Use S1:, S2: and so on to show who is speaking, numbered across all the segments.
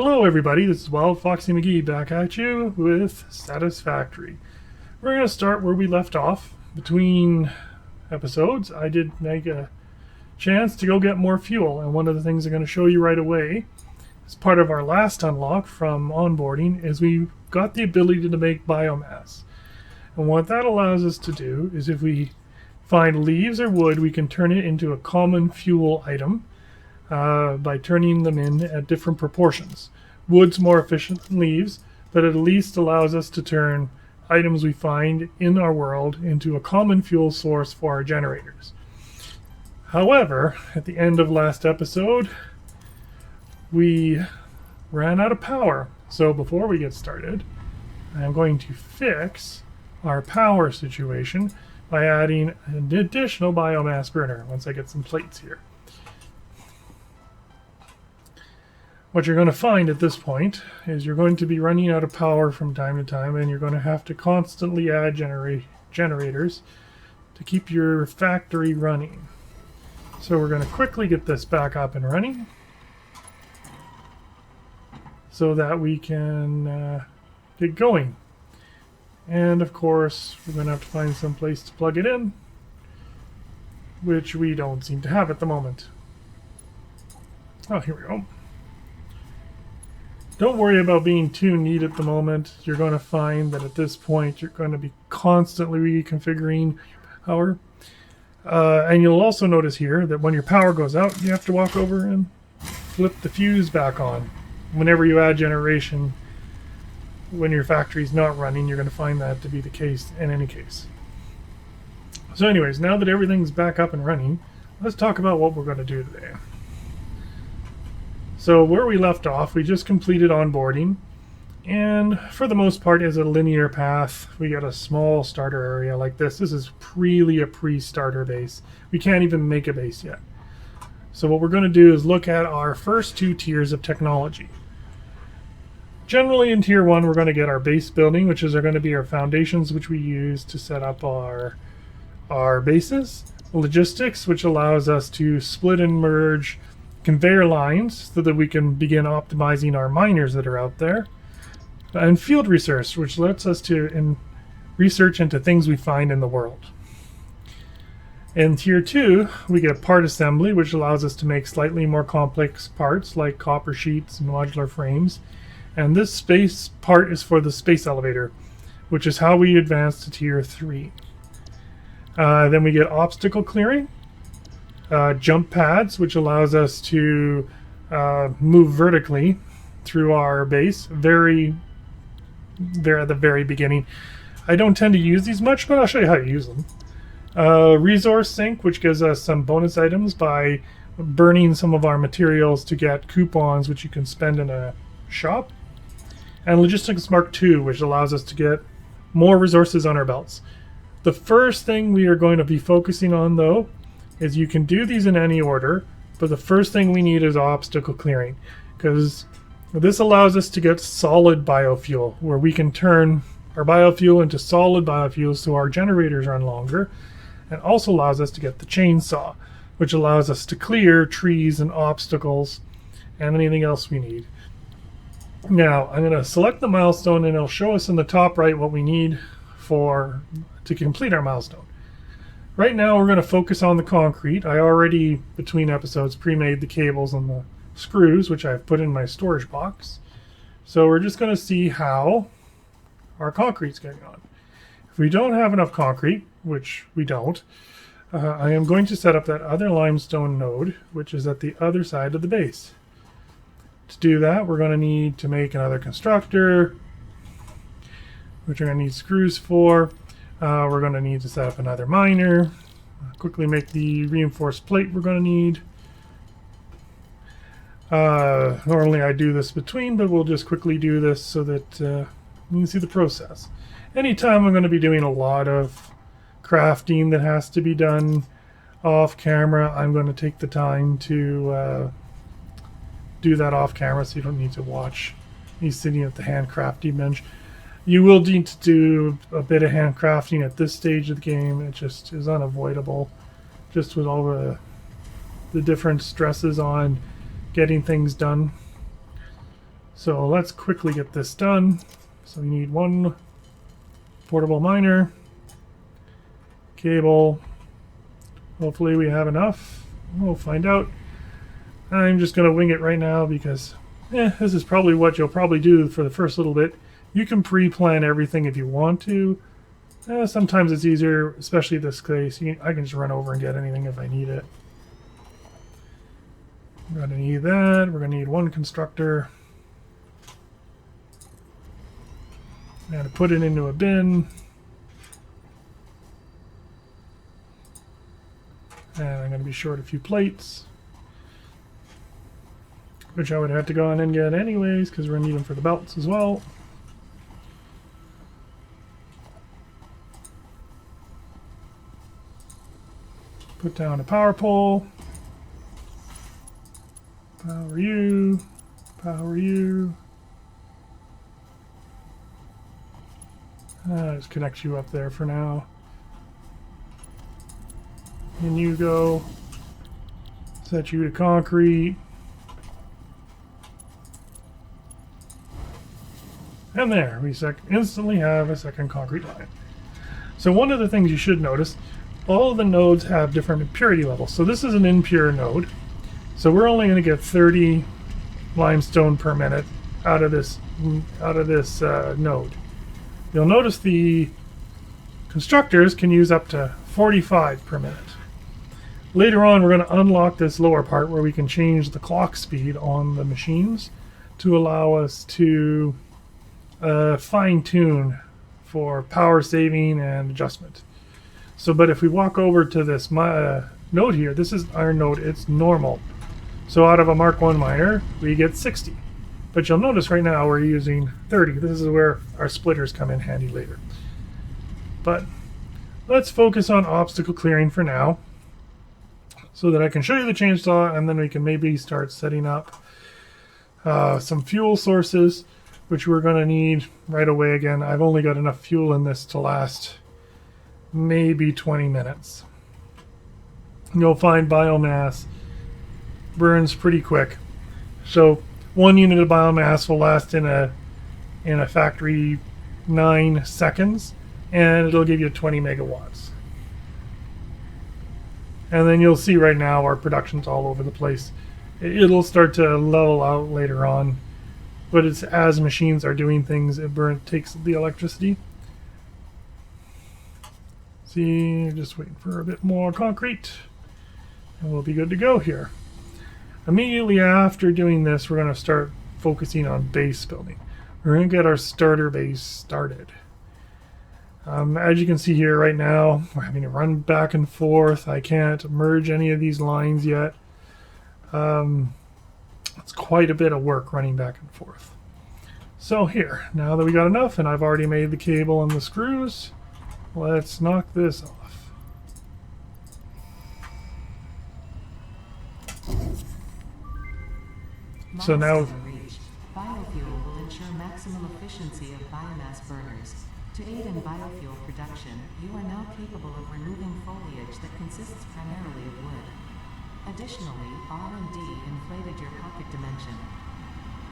S1: Hello everybody, this is Wild Foxy McGee back at you with Satisfactory. We're going to start where we left off. Between episodes, I did make a chance to go get more fuel, and one of the things I'm going to show you right away as part of our last unlock from onboarding is we got the ability to make biomass. And what that allows us to do is if we find leaves or wood, we can turn it into a common fuel item. By turning them in at different proportions. Wood's more efficient than leaves, but it at least allows us to turn items we find in our world into a common fuel source for our generators. However, at the end of last episode, we ran out of power. So before we get started, I'm going to fix our power situation by adding an additional biomass burner once I get some plates here. What you're going to find at this point is you're going to be running out of power from time to time, and you're going to have to constantly add generators to keep your factory running. So we're going to quickly get this back up and running so that we can get going. And of course, we're going to have to find some place to plug it in, which we don't seem to have at the moment. Oh, here we go. Don't worry about being too neat at the moment. You're going to find that at this point you're going to be constantly reconfiguring your power. And you'll also notice here that when your power goes out, you have to walk over and flip the fuse back on. Whenever you add generation, when your factory's not running, you're going to find that to be the case in any case. So anyways, now that everything's back up and running, let's talk about what we're going to do today. So where we left off, we just completed onboarding, and for the most part is a linear path. We got a small starter area like this. This is really a pre-starter base. We can't even make a base yet. So what we're going to do is look at our first two tiers of technology. Generally in tier 1 we're going to get our base building, which is going to be our foundations, which we use to set up our bases. Logistics, which allows us to split and merge conveyor lines so that we can begin optimizing our miners that are out there, and field research, which lets us to research into things we find in the world. In tier 2 we get part assembly, which allows us to make slightly more complex parts like copper sheets and modular frames, and this space part is for the space elevator, which is how we advance to tier 3. Then we get obstacle clearing, jump pads, which allows us to move vertically through our base. They're at the very beginning. I don't tend to use these much, but I'll show you how to use them. Resource sink, which gives us some bonus items by burning some of our materials to get coupons, which you can spend in a shop. And logistics mark 2, which allows us to get more resources on our belts. The first thing we are going to be focusing on, though, is you can do these in any order, but the first thing we need is obstacle clearing, because this allows us to get solid biofuel, where we can turn our biofuel into solid biofuel so our generators run longer, and also allows us to get the chainsaw, which allows us to clear trees and obstacles and anything else we need. Now I'm going to select the milestone, and it'll show us in the top right what we need to complete our milestone. Right now we're going to focus on the concrete. I already, between episodes, pre-made the cables and the screws, which I've put in my storage box. So we're just going to see how our concrete's getting on. If we don't have enough concrete, which we don't, I am going to set up that other limestone node, which is at the other side of the base. To do that, we're going to need to make another constructor, which we're going to need screws for. We're going to need to set up another miner. Quickly make the reinforced plate we're going to need. Normally I do this between, but we'll just quickly do this so that you can see the process. Anytime I'm going to be doing a lot of crafting that has to be done off camera, I'm going to take the time to do that off camera, so you don't need to watch me sitting at the handcrafting bench. You will need to do a bit of handcrafting at this stage of the game. It just is unavoidable, just with all the different stresses on getting things done. So let's quickly get this done. So we need one portable miner, cable. Hopefully we have enough. We'll find out. I'm just going to wing it right now because this is probably what you'll probably do for the first little bit. You can pre-plan everything if you want to. Sometimes it's easier, especially this case. I can just run over and get anything if I need it. We're going to need that. We're going to need one constructor. And to put it into a bin. And I'm going to be short a few plates, which I would have to go on and get anyways because we're going to need them for the belts as well. Put down a power pole. Power you. Power you. Just connect you up there for now. And you go. Set you to concrete. And there, we instantly have a second concrete line. So one of the things you should notice, all of the nodes have different impurity levels. So this is an impure node. So we're only going to get 30 limestone per minute out of this node. You'll notice the constructors can use up to 45 per minute. Later on, we're going to unlock this lower part where we can change the clock speed on the machines to allow us to fine-tune for power saving and adjustment. So, but if we walk over to this node here, this is our node, it's normal. So out of a Mark 1 miner, we get 60. But you'll notice right now we're using 30. This is where our splitters come in handy later. But let's focus on obstacle clearing for now, so that I can show you the chainsaw, and then we can maybe start setting up some fuel sources, which we're going to need right away. Again, I've only got enough fuel in this to last maybe 20 minutes. You'll find biomass burns pretty quick. So 1 unit of biomass will last in a factory 9 seconds, and it'll give you 20 megawatts. And then you'll see right now our production's all over the place. It'll start to level out later on, but it's as machines are doing things, it takes the electricity. See, just waiting for a bit more concrete, and we'll be good to go here. Immediately after doing this, we're going to start focusing on base building. We're going to get our starter base started. As you can see here right now, we're having to run back and forth. I can't merge any of these lines yet. It's quite a bit of work running back and forth. So here, now that we got enough, and I've already made the cable and the screws, let's knock this off. So now,
S2: biofuel will ensure maximum efficiency of biomass burners. To aid in biofuel production, you are now capable of removing foliage that consists primarily of wood. Additionally, R&D inflated your pocket dimension.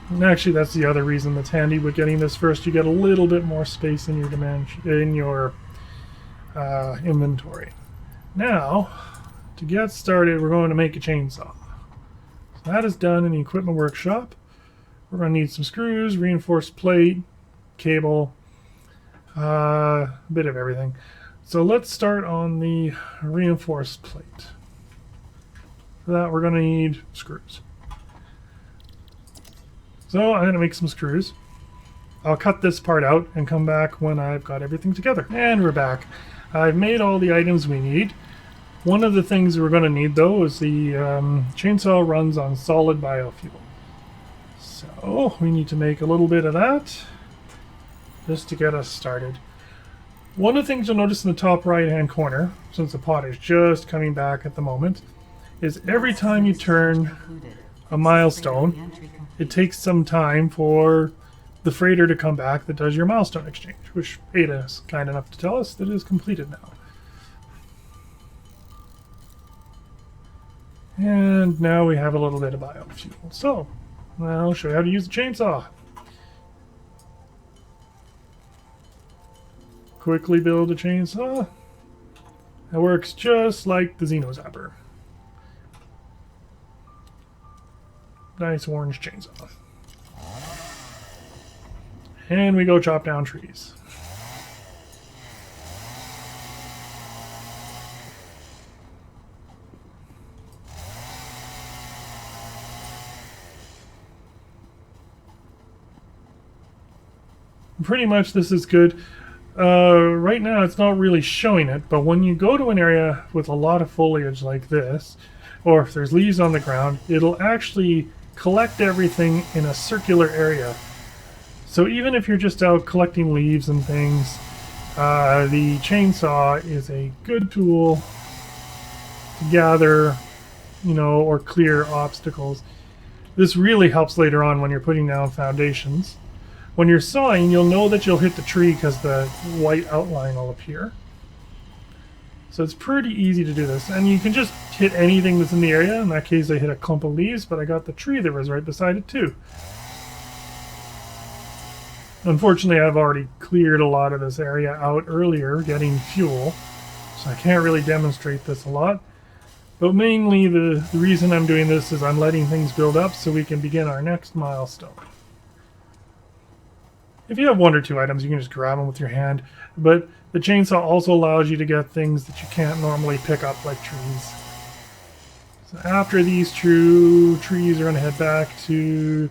S1: And actually, that's the other reason that's handy with getting this first. You get a little bit more space in your dimension, in your inventory. Now, to get started, we're going to make a chainsaw. So that is done in the equipment workshop. We're going to need some screws, reinforced plate, cable, a bit of everything. So let's start on the reinforced plate. For that, we're going to need screws. So I'm going to make some screws. I'll cut this part out and come back when I've got everything together. And we're back. I've made all the items we need. One of the things we're going to need, though, is the chainsaw runs on solid biofuel. So we need to make a little bit of that just to get us started. One of the things you'll notice in the top right-hand corner, since the pot is just coming back at the moment, is every time you turn a milestone, it takes some time for the freighter to come back that does your milestone exchange, which Ada is kind enough to tell us that it is completed now. And now we have a little bit of biofuel. So, I'll show you how to use the chainsaw. quickly build a chainsaw. It works just like the Xeno Zapper. Nice orange chainsaw. And we go chop down trees. Pretty much this is good. Right now it's not really showing it, but when you go to an area with a lot of foliage like this, or if there's leaves on the ground, it'll actually collect everything in a circular area. So even if you're just out collecting leaves and things, the chainsaw is a good tool to gather, or clear obstacles. This really helps later on when you're putting down foundations. When you're sawing, you'll know that you'll hit the tree because the white outline will appear. So it's pretty easy to do this. And you can just hit anything that's in the area. In that case, I hit a clump of leaves, but I got the tree that was right beside it too. Unfortunately, I've already cleared a lot of this area out earlier, getting fuel. So I can't really demonstrate this a lot. But mainly the reason I'm doing this is I'm letting things build up so we can begin our next milestone. If you have one or two items, you can just grab them with your hand, but the chainsaw also allows you to get things that you can't normally pick up, like trees. So after these trees, we're going to head back to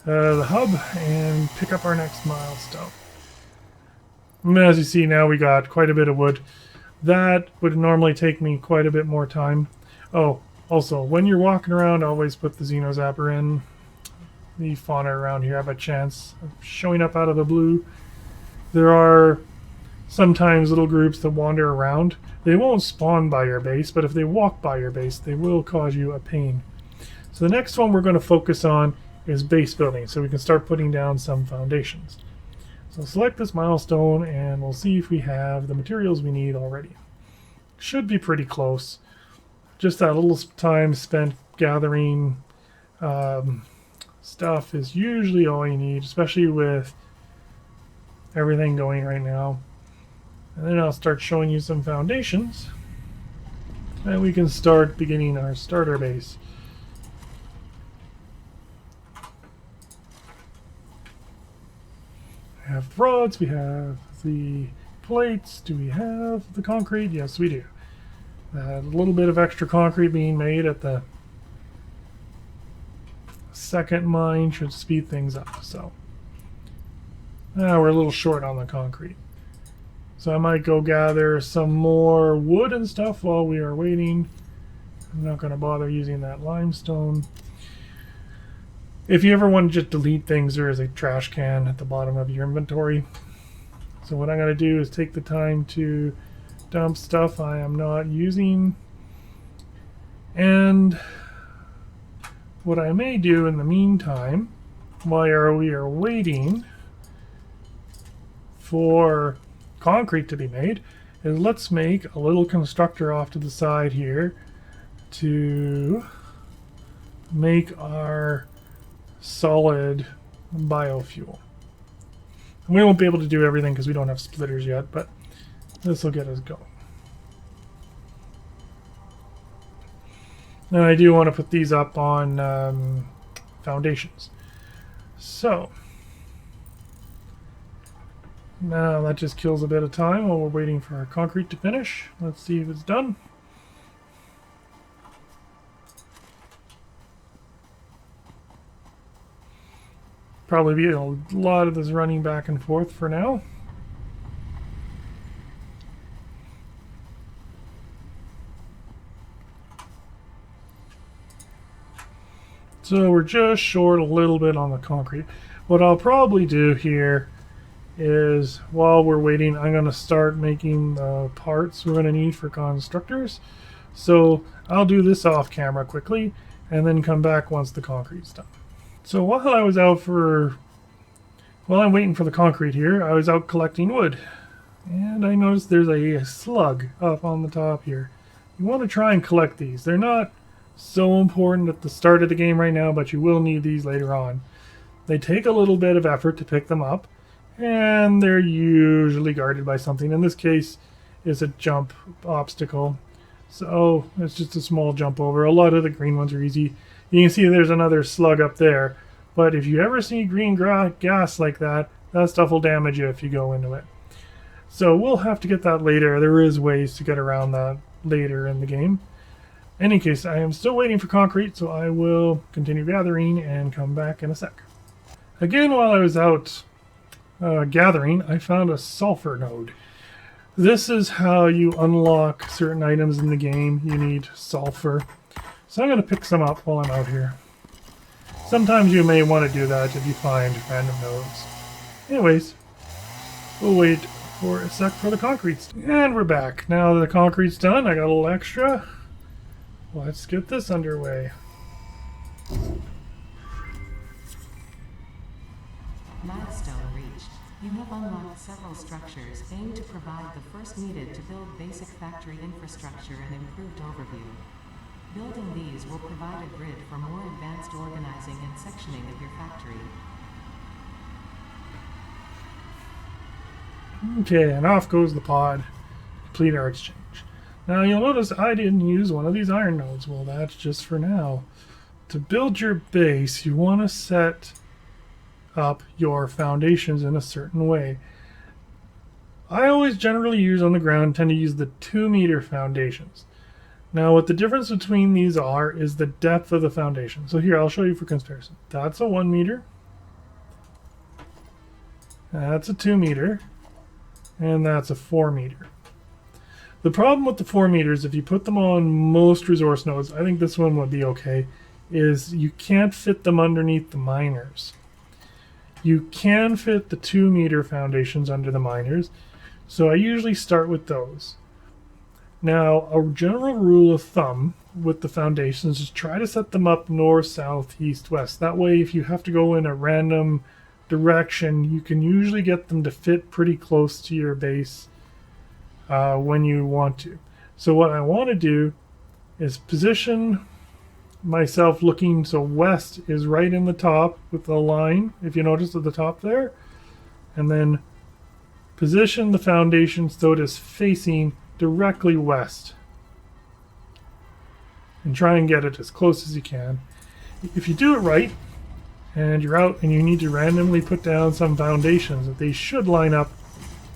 S1: the hub and pick up our next milestone. And as you see now, we got quite a bit of wood. That would normally take me quite a bit more time. Oh, also, when you're walking around, always put the Xeno Zapper in. The fauna around here have a chance of showing up out of the blue. There are sometimes little groups that wander around. They won't spawn by your base, but if they walk by your base, they will cause you a pain. So the next one we're going to focus on is base building, so we can start putting down some foundations. So select this milestone and we'll see if we have the materials we need already. Should be pretty close. Just that little time spent gathering stuff is usually all you need, especially with everything going right now. And then I'll start showing you some foundations and we can start beginning our starter base. We have the rods, we have the plates. Do we have the concrete? Yes, we do. A little bit of extra concrete being made at the second mine should speed things up. So we're a little short on the concrete. So I might go gather some more wood and stuff while we are waiting. I'm not going to bother using that limestone. If you ever want to just delete things, there is a trash can at the bottom of your inventory. So what I'm going to do is take the time to dump stuff I am not using. And what I may do in the meantime, while we are waiting for concrete to be made, is let's make a little constructor off to the side here to make our solid biofuel. And we won't be able to do everything because we don't have splitters yet, but this will get us going. And I do want to put these up on foundations. So now that just kills a bit of time while we're waiting for our concrete to finish. Let's see if it's done. Probably be a lot of this running back and forth for now. So we're just short a little bit on the concrete. What I'll probably do here is, while we're waiting, I'm going to start making the parts we're going to need for constructors. So I'll do this off camera quickly and then come back once the concrete's done. So while I'm waiting for the concrete here, I was out collecting wood. And I noticed there's a slug up on the top here. You want to try and collect these. They're not so important at the start of the game right now, but you will need these later on. They take a little bit of effort to pick them up, and they're usually guarded by something. In this case, it's a jump obstacle. So it's just a small jump over. A lot of the green ones are easy. You can see there's another slug up there. But if you ever see green gas like that, that stuff will damage you if you go into it. So we'll have to get that later. There is ways to get around that later in the game. In any case, I am still waiting for concrete, so I will continue gathering and come back in a sec. Again, while I was out gathering, I found a sulfur node. This is how you unlock certain items in the game. You need sulfur. So I'm going to pick some up while I'm out here. Sometimes you may want to do that if you find random nodes. Anyways, we'll wait for a sec for the concrete. And we're back. Now that the concrete's done, I got a little extra. Let's get this underway.
S2: Milestone reached. You have unlocked several structures aimed to provide the first needed to build basic factory infrastructure and improved overview. Building these will provide a grid for more advanced organizing and sectioning of your factory.
S1: Okay, and off goes the pod. Complete our exchange. Now you'll notice I didn't use one of these iron nodes. Well, that's just for now. To build your base, you want to set up your foundations in a certain way. I always generally use on the ground, tend to use the 2-meter foundations. Now what the difference between these are is the depth of the foundation. So here, I'll show you for comparison. That's a 1 meter. That's a 2 meter. And that's a 4 meter. The problem with the 4 meters, if you put them on most resource nodes, I think this one would be okay, is you can't fit them underneath the miners. You can fit the 2-meter foundations under the miners, so I usually start with those. Now, a general rule of thumb with the foundations is try to set them up north, south, east, west. That way, if you have to go in a random direction, you can usually get them to fit pretty close to your base when you want to. So what I want to do is position myself looking so west is right in the top with the line, if you notice at the top there, and then position the foundation so it is facing directly west, and try and get it as close as you can. If you do it right and you're out and you need to randomly put down some foundations, that they should line up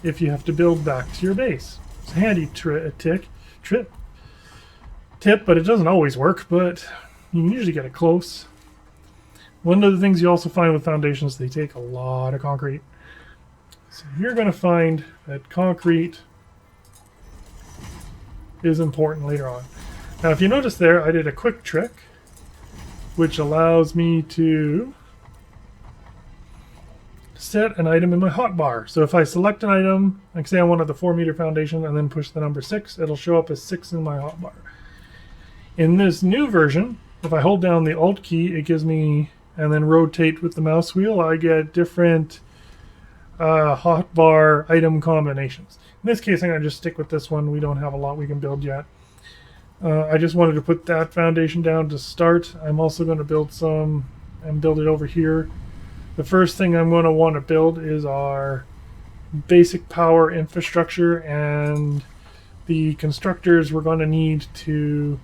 S1: if you have to build back to your base. It's a handy tip, but it doesn't always work, but you can usually get it close. One of the things you also find with foundations, they take a lot of concrete. So you're going to find that concrete is important later on. Now if you notice there, I did a quick trick which allows me to set an item in my hotbar. So if I select an item, like say I wanted the 4-meter foundation and then push the number 6, it'll show up as 6 in my hotbar. In this new version, if I hold down the Alt key, it gives me, and then rotate with the mouse wheel, I get different hotbar item combinations. In this case, I'm going to just stick with this one. We don't have a lot we can build yet. I just wanted to put that foundation down to start. I'm also going to build some and build it over here. The first thing I'm going to want to build is our basic power infrastructure and the constructors we're going to need to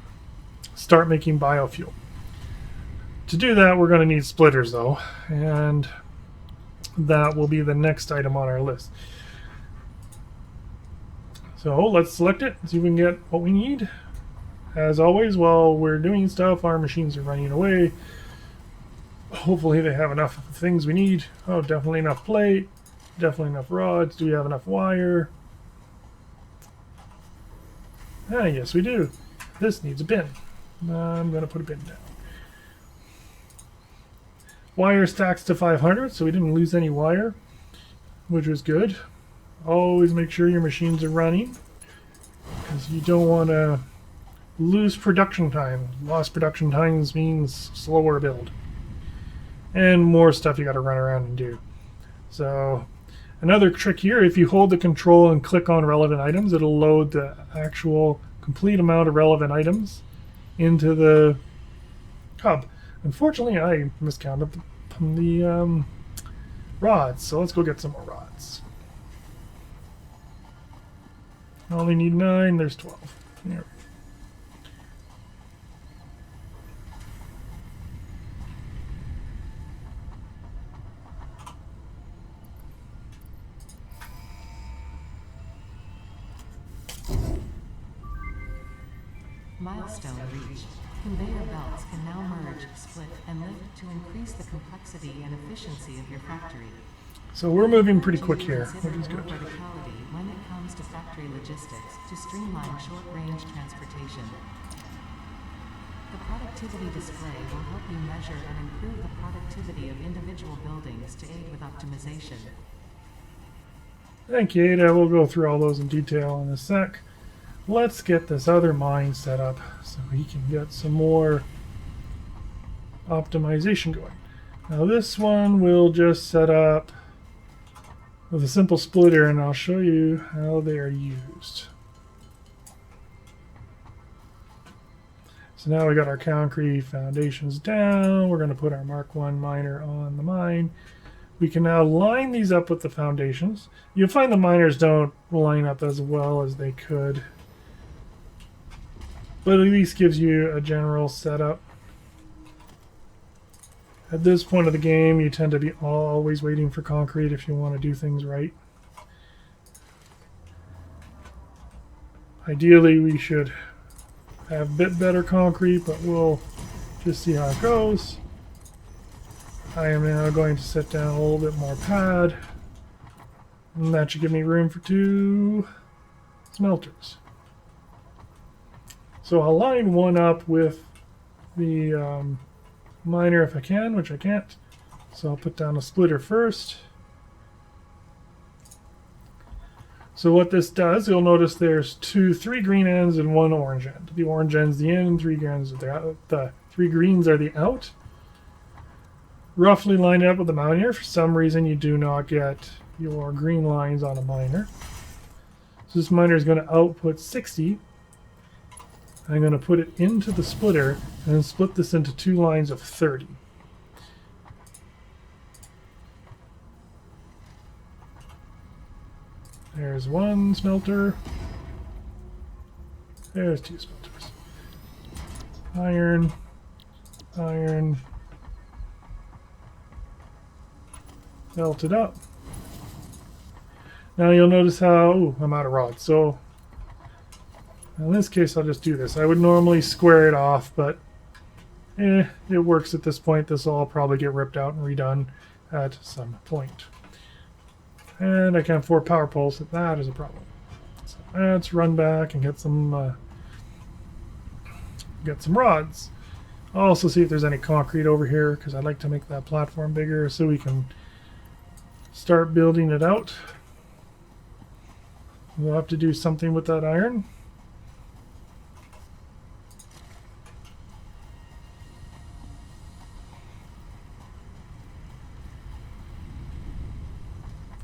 S1: start making biofuel. To do that, we're going to need splitters though, and that will be the next item on our list. So let's select it and see if we can get what we need. As always, while we're doing stuff, our machines are running away. Hopefully they have enough of the things we need. Oh, definitely enough plate, definitely enough rods. Do we have enough wire? Ah, yes we do. This needs a bin. I'm going to put a bin down. Wire stacks to 500, so we didn't lose any wire, which was good. Always make sure your machines are running, because you don't want to lose production time. Lost production times means slower build. And more stuff you got to run around and do. So another trick here, if you hold the control and click on relevant items, it'll load the actual complete amount of relevant items into the hub. Unfortunately, I miscounted rods. So let's go get some more rods. I only need 9. There's 12. There.
S2: Milestone reached. Conveyor belts can now merge, split, and lift to increase the complexity and efficiency of your factory.
S1: So we're moving pretty quick here,
S2: Consider
S1: which is
S2: more
S1: good.
S2: verticality when it comes to factory logistics to streamline short-range transportation. The productivity display will help you measure and improve the productivity of individual buildings to aid with optimization.
S1: Thank you, Ada. We'll go through all those in detail in a sec. Let's get this other mine set up so we can get some more optimization going. Now this one we'll just set up with a simple splitter, and I'll show you how they are used. So now we got our concrete foundations down. We're going to put our Mark 1 miner on the mine. We can now line these up with the foundations. You'll find the miners don't line up as well as they could, but at least gives you a general setup. At this point of the game, you tend to be always waiting for concrete if you want to do things right. Ideally, we should have a bit better concrete, but we'll just see how it goes. I am now going to set down a little bit more pad, and that should give me room for 2 smelters. So I'll line one up with the miner if I can, which I can't. So I'll put down a splitter first. So what this does, you'll notice there's 3 green ends and 1 orange end. The orange end's the in, 3 greens are the out. The 3 greens are the out. Roughly lined up with the miner. For some reason, you do not get your green lines on a miner. So this miner is going to output 60. I'm going to put it into the splitter and then split this into 2 lines of 30. There's 1 smelter. There's 2 smelters. Iron, iron, melted up. Now you'll notice how, ooh, I'm out of rods. So in this case, I'll just do this. I would normally square it off, but it works at this point. This will all probably get ripped out and redone at some point. And I can't afford power poles, so that is a problem. So let's run back and get some rods. I'll also see if there's any concrete over here, because I'd like to make that platform bigger so we can start building it out. We'll have to do something with that iron.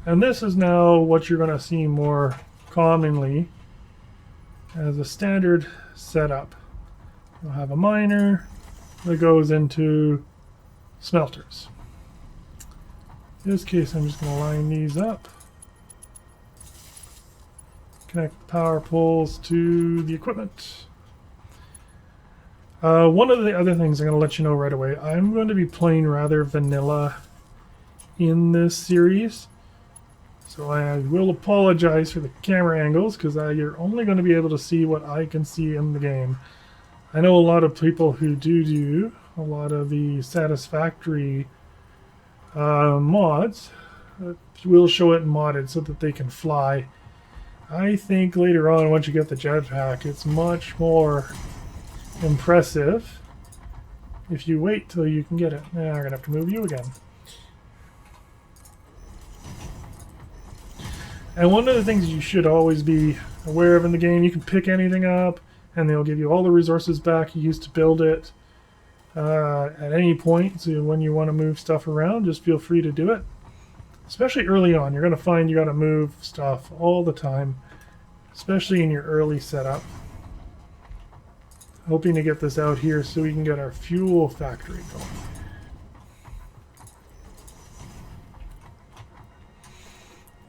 S1: And this is now what you're going to see more commonly as a standard setup. You'll have a miner that goes into smelters. In this case, I'm just going to line these up. Connect the power poles to the equipment. One of the other things I'm going to let you know right away, I'm going to be playing rather vanilla in this series. So I will apologize for the camera angles, because you're only going to be able to see what I can see in the game. I know a lot of people who do a lot of the Satisfactory mods will show it modded so that they can fly. I think later on, once you get the jetpack, it's much more impressive if you wait till you can get it. Now I'm going to have to move you again. And one of the things you should always be aware of in the game, you can pick anything up and they'll give you all the resources back you used to build it at any point. So when you want to move stuff around, just feel free to do it. Especially early on, you're going to find you got to move stuff all the time, especially in your early setup. Hoping to get this out here so we can get our fuel factory going.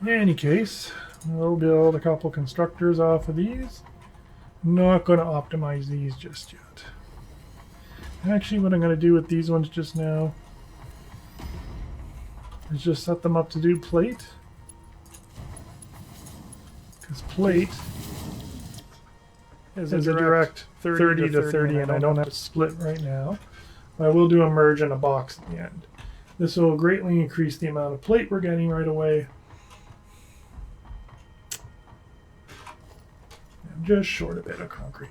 S1: In any case, we'll build a couple constructors off of these. Not going to optimize these just yet. Actually, what I'm going to do with these ones just now is just set them up to do plate. Because plate is a direct 30 to 30, and I don't have to split right now. I will do a merge and a box at the end. This will greatly increase the amount of plate we're getting right away. And just short a bit of concrete.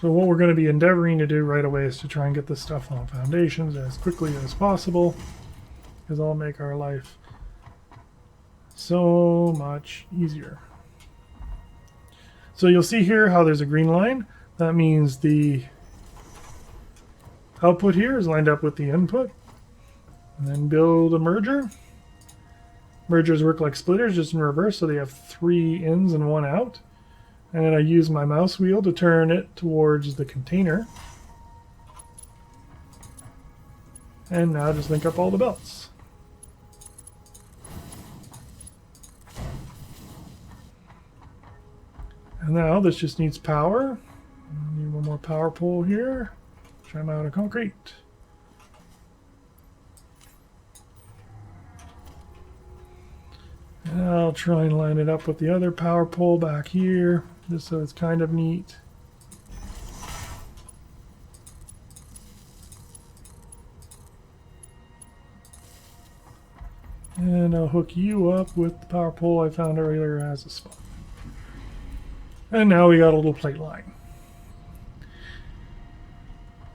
S1: So what we're going to be endeavoring to do right away is to try and get this stuff on foundations as quickly as possible, because that'll make our life so much easier. So you'll see here how there's a green line. That means the output here is lined up with the input. And then build a merger. Mergers work like splitters, just in reverse, so they have 3 ins and 1 out. And I use my mouse wheel to turn it towards the container. And now just link up all the belts. And now this just needs power. I need one more power pole here. Try them out of concrete. And I'll try and line it up with the other power pole back here, just so it's kind of neat. And I'll hook you up with the power pole I found earlier as a spot. And now we got a little plate line.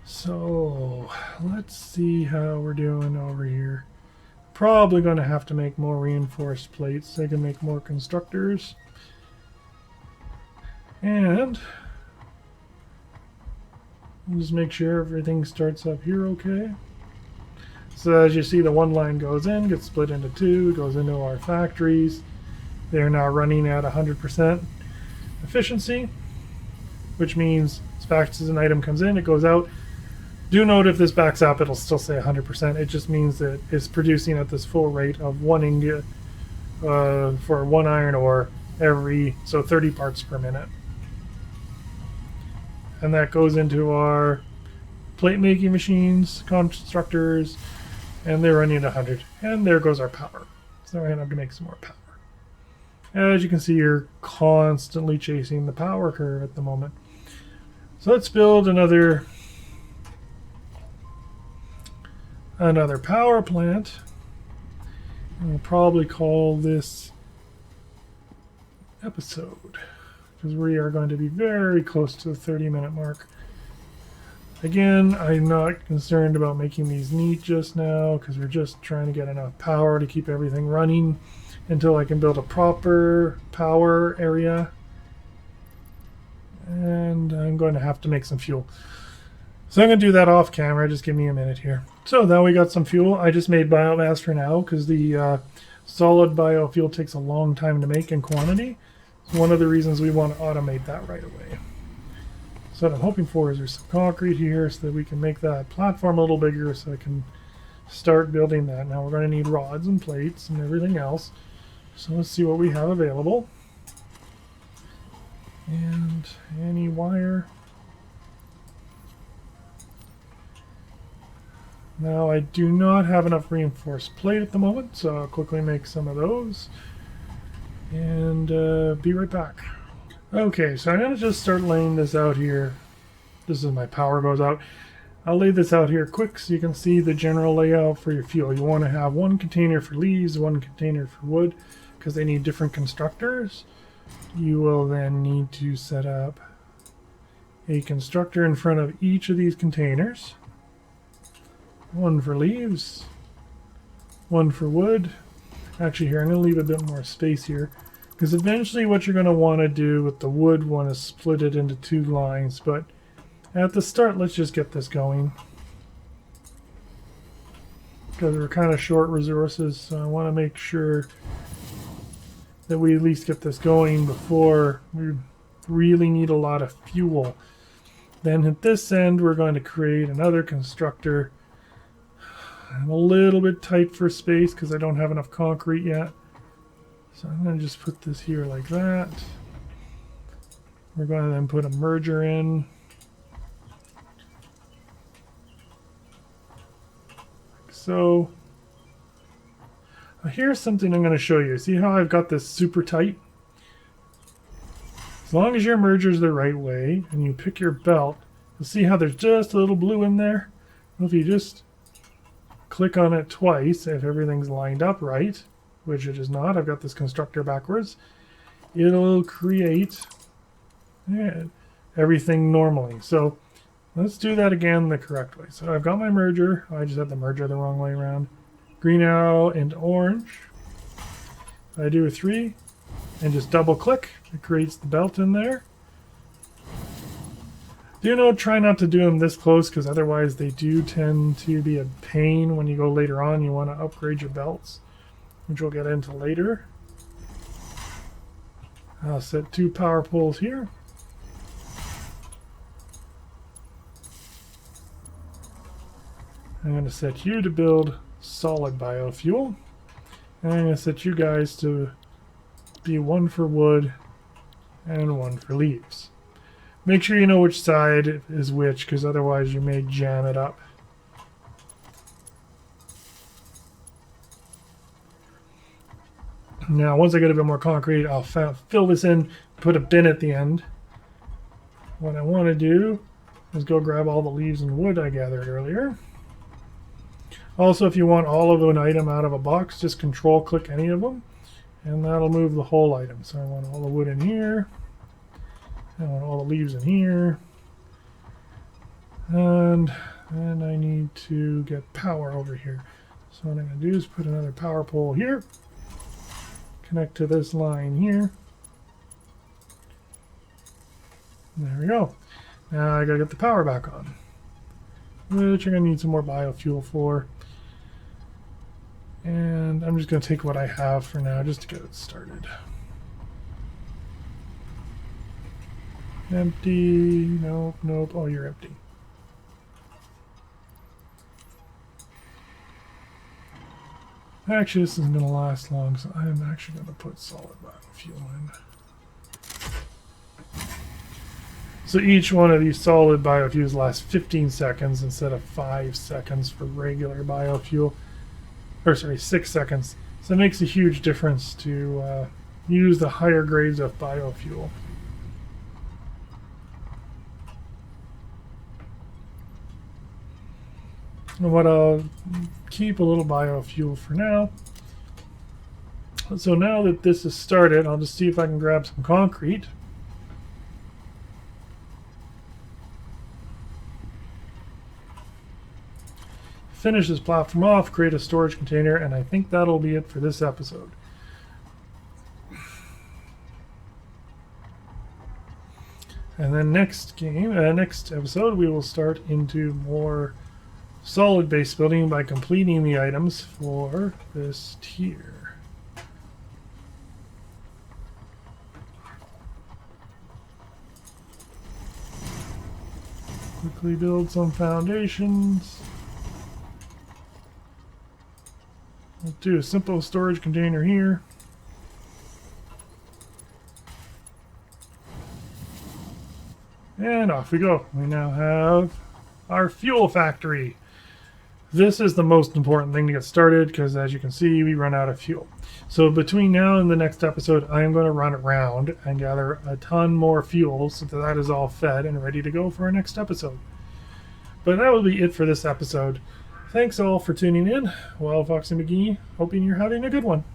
S1: So let's see how we're doing over here. Probably going to have to make more reinforced plates so I can make more constructors. And just make sure everything starts up here okay. So as you see, the one line goes in, gets split into 2, goes into our factories. They're now running at 100% efficiency, which means as fast as an item comes in, it goes out. Do note if this backs up, it'll still say 100%. It just means that it's producing at this full rate of 1 ingot for 1 iron ore so 30 parts per minute. And that goes into our plate making machines, constructors, and they're running at 100. And there goes our power. So we're going to have to make some more power. As you can see, you're constantly chasing the power curve at the moment. So let's build another power plant. And we'll probably call this episode, because we are going to be very close to the 30-minute mark. Again, I'm not concerned about making these neat just now, because we're just trying to get enough power to keep everything running until I can build a proper power area. And I'm going to have to make some fuel. So I'm going to do that off camera. Just give me a minute here. So now we got some fuel. I just made biomass for now because the solid biofuel takes a long time to make in quantity. It's one of the reasons we want to automate that right away. So what I'm hoping for is there's some concrete here so that we can make that platform a little bigger so I can start building that. Now we're going to need rods and plates and everything else. So let's see what we have available. And any wire. Now I do not have enough reinforced plate at the moment, so I'll quickly make some of those. And be right back. Okay, so I'm going to just start laying this out here. This is my power goes out. I'll lay this out here quick so you can see the general layout for your fuel. You want to have 1 container for leaves, 1 container for wood, because they need different constructors. You will then need to set up a constructor in front of each of these containers. 1 for leaves, 1 for wood. Actually here, I'm going to leave a bit more space here, because eventually what you're going to want to do with the wood one is split it into 2 lines, but at the start let's just get this going. Because we're kind of short resources, so I want to make sure that we at least get this going before we really need a lot of fuel. Then at this end we're going to create another constructor I'm a little bit tight for space because I don't have enough concrete yet. So I'm going to just put this here like that. We're going to then put a merger in. Like so. Now here's something I'm going to show you. See how I've got this super tight? As long as your merger's the right way and you pick your belt, you'll see how there's just a little blue in there. Well, if you just click on it twice, if everything's lined up right, which it is not, I've got this constructor backwards, it'll create everything normally. So let's do that again the correct way. So I've got my merger. I just had the merger the wrong way around. Green arrow and orange. I do a 3 and just double click. It creates the belt in there. Try not to do them this close because otherwise they do tend to be a pain when you go later on. You want to upgrade your belts, which we'll get into later. I'll set 2 power poles here. I'm going to set you to build solid biofuel. And I'm going to set you guys to be 1 for wood and 1 for leaves. Make sure you know which side is which, because otherwise you may jam it up. Now, once I get a bit more concrete, I'll fill this in, put a bin at the end. What I want to do is go grab all the leaves and wood I gathered earlier. Also, if you want all of an item out of a box, just control-click any of them, and that'll move the whole item. So I want all the wood in here. I want all the leaves in here. And I need to get power over here. So what I'm going to do is put another power pole here. Connect to this line here. There we go. Now I got to get the power back on, which I'm going to need some more biofuel for. And I'm just going to take what I have for now just to get it started. Empty. Nope, nope. Oh, you're empty. Actually, this isn't going to last long, so I am actually going to put solid biofuel in. So each one of these solid biofuels lasts 15 seconds instead of 5 seconds for regular biofuel. Or sorry, 6 seconds. So it makes a huge difference to use the higher grades of biofuel. And what I'll keep a little biofuel for now. So now that this is started, I'll just see if I can grab some concrete. Finish this platform off, create a storage container, and I think that'll be it for this episode. And then next episode, we will start into more solid base building by completing the items for this tier. Quickly build some foundations. We'll do a simple storage container here. And off we go. We now have our fuel factory. This is the most important thing to get started because, as you can see, we run out of fuel. So between now and the next episode, I am going to run around and gather a ton more fuel so that is all fed and ready to go for our next episode. But that will be it for this episode. Thanks all for tuning in. Wild Fox and McGee, hoping you're having a good one.